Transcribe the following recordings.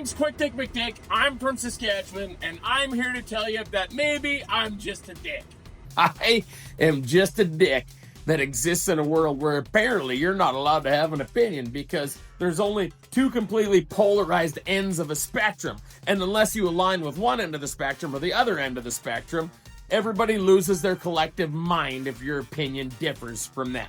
name's Quick Dick McDick. I'm from Saskatchewan, and I'm here to tell you that maybe I'm just a dick. I am just a dick that exists in a world where apparently you're not allowed to have an opinion because there's only two completely polarized ends of a spectrum. And unless you align with one end of the spectrum or the other end of the spectrum, everybody loses their collective mind if your opinion differs from them.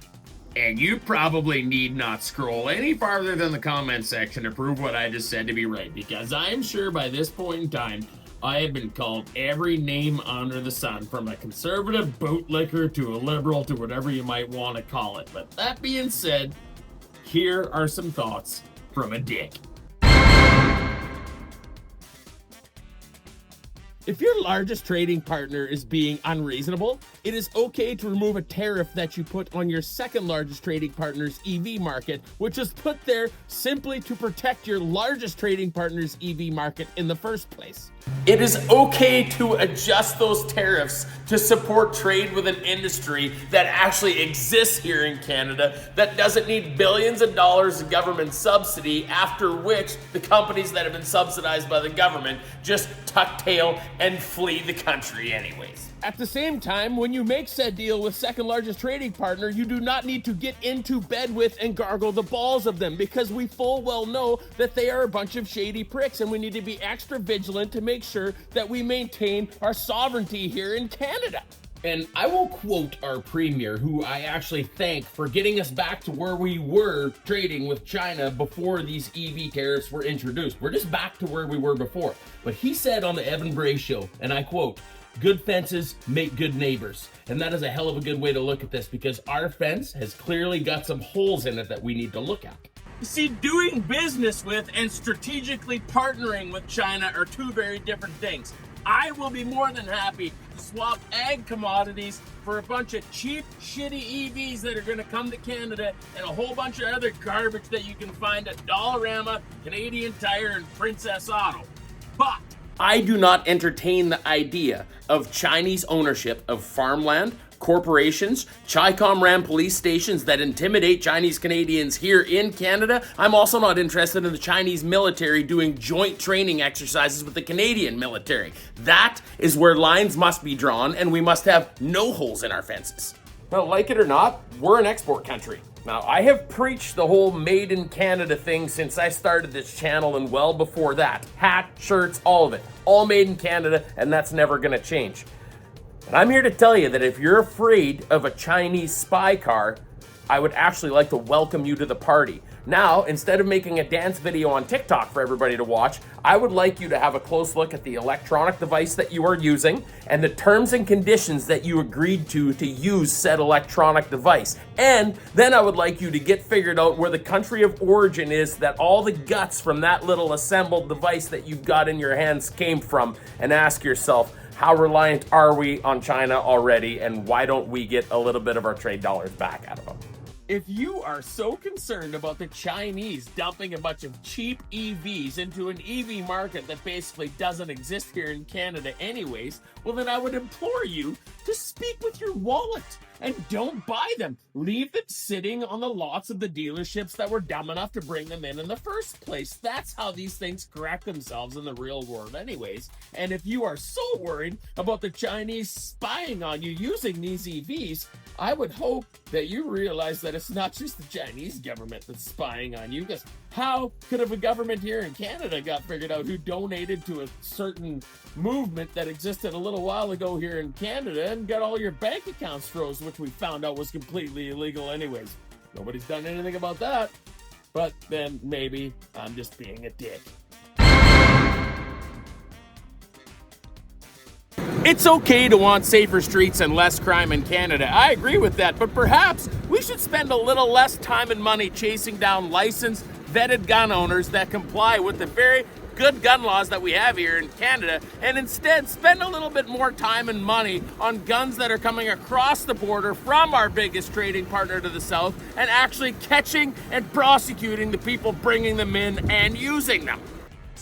And you probably need not scroll any farther than the comment section to prove what I just said to be right, because I'm sure by this point in time, I have been called every name under the sun, from a conservative bootlicker to a liberal to whatever you might want to call it. But that being said, here are some thoughts from a dick. If your largest trading partner is being unreasonable, it is okay to remove a tariff that you put on your second largest trading partner's EV market, which is put there simply to protect your largest trading partner's EV market in the first place. It is okay to adjust those tariffs to support trade with an industry that actually exists here in Canada that doesn't need billions of dollars of government subsidy, after which the companies that have been subsidized by the government just tuck tail and flee the country anyways. At the same time, when you make said deal with second largest trading partner, you do not need to get into bed with and gargle the balls of them, because we full well know that they are a bunch of shady pricks, and we need to be extra vigilant to make sure that we maintain our sovereignty here in Canada. And I will quote our premier, who I actually thank for getting us back to where we were trading with China before these EV tariffs were introduced. We're just back to where we were before. But he said on the Evan Bray show, and I quote, "Good fences make good neighbors." And that is a hell of a good way to look at this, because our fence has clearly got some holes in it that we need to look at. You see, doing business with and strategically partnering with China are two very different things. I will be more than happy to swap ag commodities for a bunch of cheap, shitty EVs that are going to come to Canada, and a whole bunch of other garbage that you can find at Dollarama, Canadian Tire, and Princess Auto. But I do not entertain the idea of Chinese ownership of farmland, corporations, Chi-Com ran police stations that intimidate Chinese Canadians here in Canada. I'm also not interested in the Chinese military doing joint training exercises with the Canadian military. That is where lines must be drawn, and we must have no holes in our fences. Now, like it or not, we're an export country. Now, I have preached the whole made in Canada thing since I started this channel, and well before that. Hat, shirts, all of it. All made in Canada, and that's never gonna change. And I'm here to tell you that if you're afraid of a Chinese spy car, I would actually like to welcome you to the party. Now, instead of making a dance video on TikTok for everybody to watch, I would like you to have a close look at the electronic device that you are using and the terms and conditions that you agreed to use said electronic device. And then I would like you to get figured out where the country of origin is that all the guts from that little assembled device that you've got in your hands came from, and ask yourself, how reliant are we on China already, and why don't we get a little bit of our trade dollars back out of them? If you are so concerned about the Chinese dumping a bunch of cheap EVs into an EV market that basically doesn't exist here in Canada anyways, well then I would implore you to speak with your wallet and don't buy them. Leave them sitting on the lots of the dealerships that were dumb enough to bring them in the first place. That's how these things correct themselves in the real world anyways. And if you are so worried about the Chinese spying on you using these EVs, I would hope that you realize that it's not just the Chinese government that's spying on you, because how could have a government here in Canada got figured out who donated to a certain movement that existed a little while ago here in Canada and got all your bank accounts froze, which we found out was completely illegal anyways? Nobody's done anything about that. But then maybe I'm just being a dick. It's okay to want safer streets and less crime in Canada. I agree with that, but perhaps we should spend a little less time and money chasing down licensed, vetted gun owners that comply with the very good gun laws that we have here in Canada, and instead spend a little bit more time and money on guns that are coming across the border from our biggest trading partner to the south, and actually catching and prosecuting the people bringing them in and using them.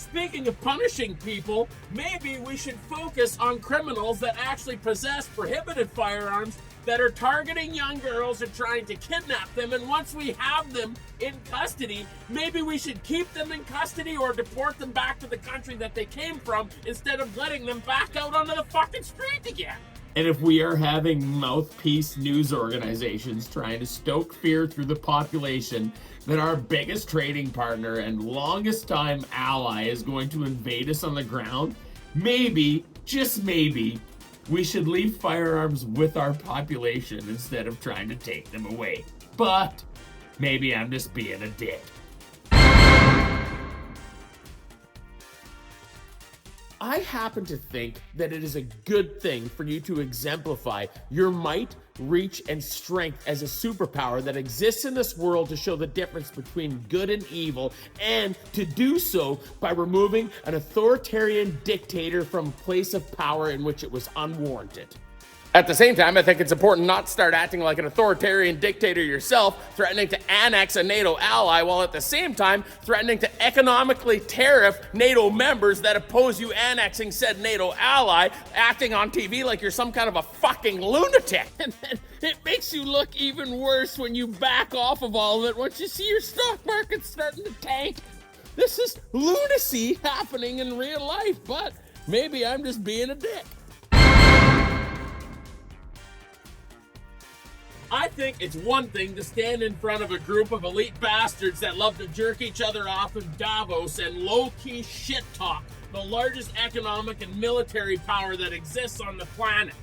Speaking of punishing people, maybe we should focus on criminals that actually possess prohibited firearms that are targeting young girls and trying to kidnap them. And once we have them in custody, maybe we should keep them in custody or deport them back to the country that they came from instead of letting them back out onto the fucking street again. And if we are having mouthpiece news organizations trying to stoke fear through the population that our biggest trading partner and longest time ally is going to invade us on the ground, maybe, just maybe, we should leave firearms with our population instead of trying to take them away. But maybe I'm just being a dick. I happen to think that it is a good thing for you to exemplify your might, reach, and strength as a superpower that exists in this world to show the difference between good and evil, and to do so by removing an authoritarian dictator from a place of power in which it was unwarranted. At the same time, I think it's important not to start acting like an authoritarian dictator yourself, threatening to annex a NATO ally while at the same time threatening to economically tariff NATO members that oppose you annexing said NATO ally, acting on TV like you're some kind of a fucking lunatic. And then it makes you look even worse when you back off of all of it once you see your stock market starting to tank. This is lunacy happening in real life, but maybe I'm just being a dick. I think it's one thing to stand in front of a group of elite bastards that love to jerk each other off in Davos and low-key shit talk the largest economic and military power that exists on the planet.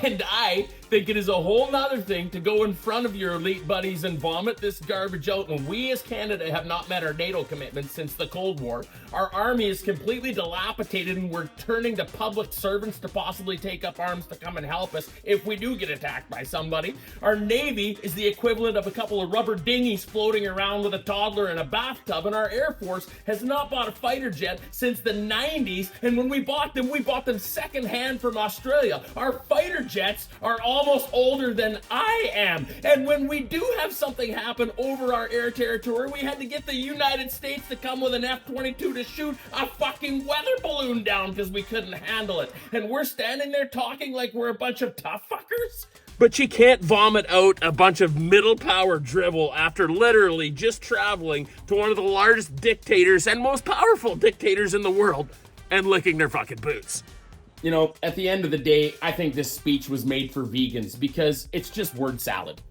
And I think it is a whole nother thing to go in front of your elite buddies and vomit this garbage out when we as Canada have not met our NATO commitments since the Cold War. Our army is completely dilapidated and we're turning to public servants to possibly take up arms to come and help us if we do get attacked by somebody. Our Navy is the equivalent of a couple of rubber dinghies floating around with a toddler in a bathtub, and our Air Force has not bought a fighter jet since the 90s, and when we bought them secondhand from Australia. Our fighter jets are almost older than I am, and when we do have something happen over our air territory, we had to get the United States to come with an F-22 to shoot a fucking weather balloon down because we couldn't handle it, and we're standing there talking like we're a bunch of tough fuckers. But you can't vomit out a bunch of middle power drivel after literally just traveling to one of the largest dictators and most powerful dictators in the world and licking their fucking boots. You know, at the end of the day, I think this speech was made for vegans because it's just word salad.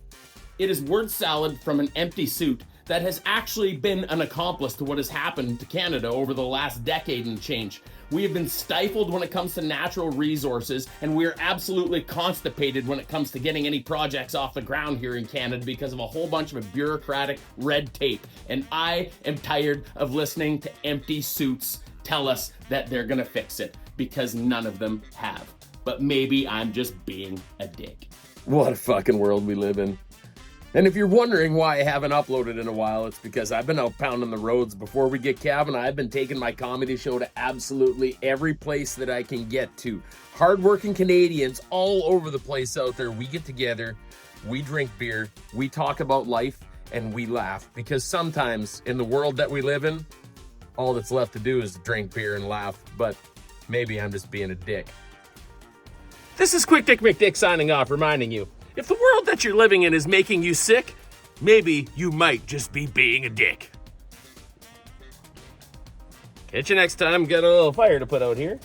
It is word salad from an empty suit that has actually been an accomplice to what has happened to Canada over the last decade and change. We have been stifled when it comes to natural resources, and we are absolutely constipated when it comes to getting any projects off the ground here in Canada because of a whole bunch of bureaucratic red tape. And I am tired of listening to empty suits tell us that they're gonna fix it, because none of them have. But maybe I'm just being a dick. What a fucking world we live in. And if you're wondering why I haven't uploaded in a while, it's because I've been out pounding the roads. Before we get Kevin, I've been taking my comedy show to absolutely every place that I can get to. Hardworking Canadians all over the place out there. We get together, we drink beer, we talk about life, and we laugh. Because sometimes in the world that we live in, all that's left to do is drink beer and laugh. But maybe I'm just being a dick. This is Quick Dick McDick signing off, reminding you, if the world that you're living in is making you sick, maybe you might just be being a dick. Catch you next time. Got a little fire to put out here.